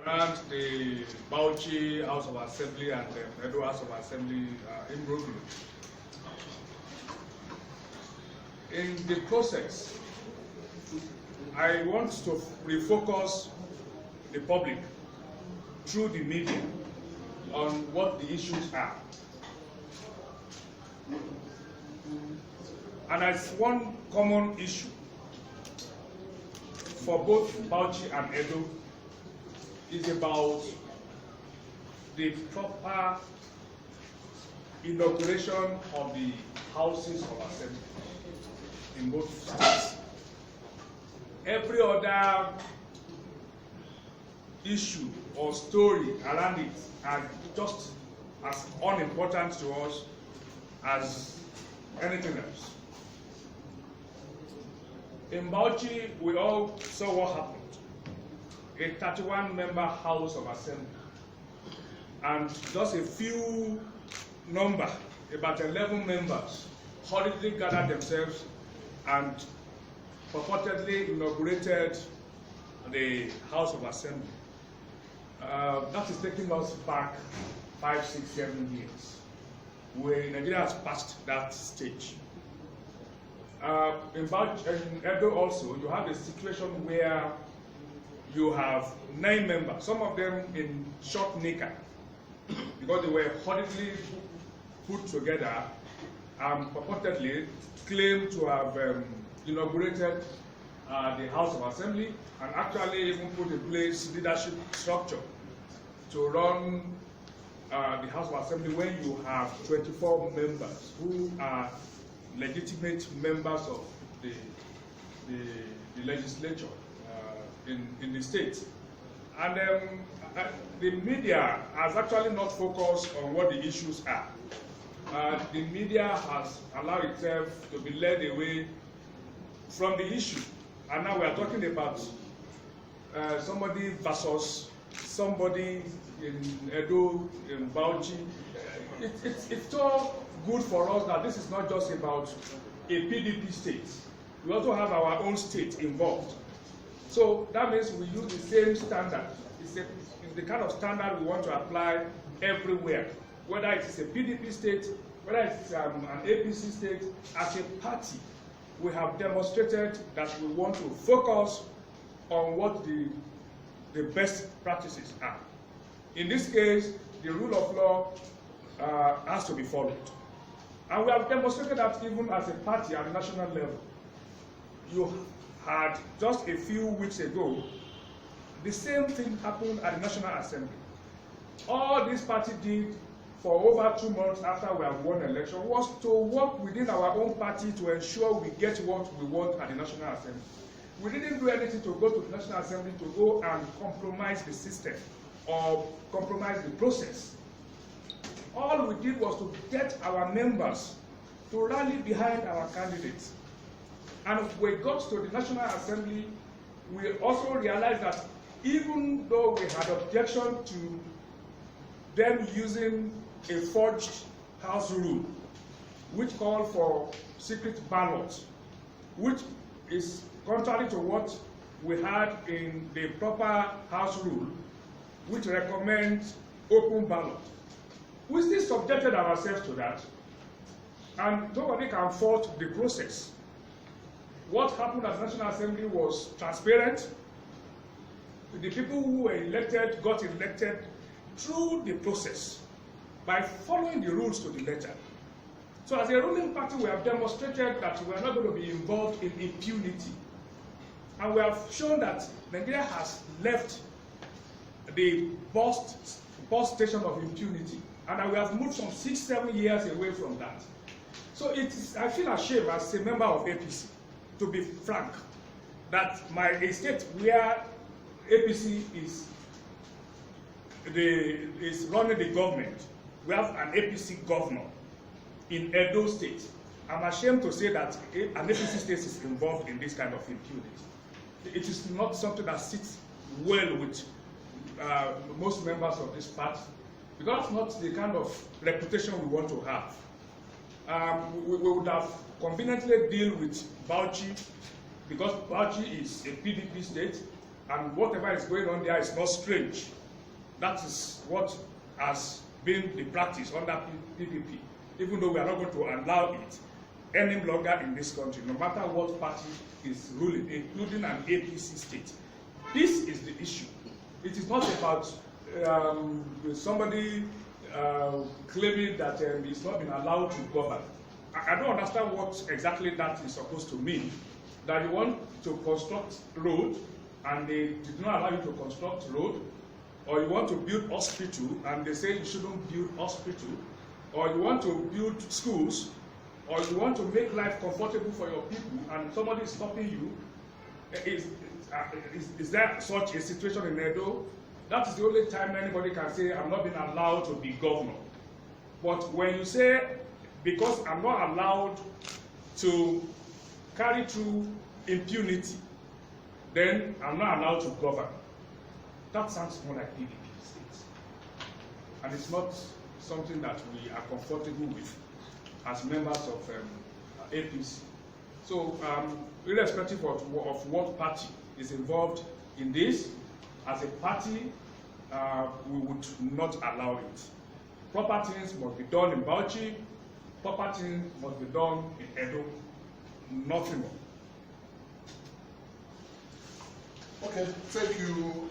around the Bauchi House of Assembly and the Edo House of Assembly imbroglio. In the process, I want to refocus the public through the media on what the issues are. And as one common issue for both Bauchi and Edo is about the proper inauguration of the houses of assembly in both states. Every other issue or story around it are just as unimportant to us as anything else. In Bauchi, we all saw what happened. A 31-member House of Assembly, and just a few number, about 11 members, hurriedly gathered themselves and purportedly inaugurated the House of Assembly. That is taking us back 5, 6, 7 years, where Nigeria has passed that stage. In Edo also, you have a situation where you have 9 members, some of them in short knicker, because they were hurriedly put together and purportedly claimed to have inaugurated the House of Assembly and actually even put in place leadership structure to run the House of Assembly when you have 24 members who are legitimate members of the legislature in the state. And the media has actually not focused on what the issues are. The media has allowed itself to be led away from the issue. And now we are talking about somebody versus somebody in Edo, in Bauchi. It's so good for us that this is not just about a PDP state. We also have our own state involved. So that means we use the same standard. It's the kind of standard we want to apply everywhere, whether it is a PDP state, whether it's an APC state. As a party, we have demonstrated that we want to focus on what the best practices are. In this case, the rule of law has to be followed. And we have demonstrated that even as a party at the national level. You had just a few weeks ago, the same thing happened at the National Assembly. All this party did for over 2 months after we have won the election was to work within our own party to ensure we get what we want at the National Assembly. We didn't do anything to go to the National Assembly to go and compromise the system or compromise the process. All we did was to get our members to rally behind our candidates. And when we got to the National Assembly, we also realized that even though we had objection to them using a forged house rule, which called for secret ballots, which is contrary to what we had in the proper house rule, which recommends open ballot. We still subjected ourselves to that, and nobody can fault the process. What happened at the National Assembly was transparent. The people who were elected got elected through the process by following the rules to the letter. So as a ruling party, we have demonstrated that we are not going to be involved in impunity. And we have shown that Nigeria has left the bust station of impunity. And we have moved some 6, 7 years away from that. So I feel ashamed as a member of APC, to be frank, that a state where APC is running the government, we have an APC governor in Edo State. I'm ashamed to say that an APC state is involved in this kind of impunity. It is not something that sits well with most members of this party, because that's not the kind of reputation we want to have. We would have conveniently deal with Bauchi, because Bauchi is a PDP state, and whatever is going on there is not strange. That is what has been the practice under PPP, even though we are not going to allow it any longer in this country, no matter what party is ruling, including an APC state. This is the issue. It is not about somebody claiming that it's not been allowed to govern. I don't understand what exactly that is supposed to mean. That you want to construct road and they did not allow you to construct road, or you want to build hospital and they say you shouldn't build hospital, or you want to build schools, or you want to make life comfortable for your people and somebody is stopping you. Is there such a situation in Edo? That is the only time anybody can say I'm not being allowed to be governor. But when you say because I'm not allowed to carry through impunity, then I'm not allowed to govern. That sounds more like PPP states. And it's not something that we are comfortable with as members of APC. So, irrespective of what party is involved in this, as a party, we would not allow it. Proper things must be done in Bauchi, proper things must be done in Edo, nothing more. Okay, thank you.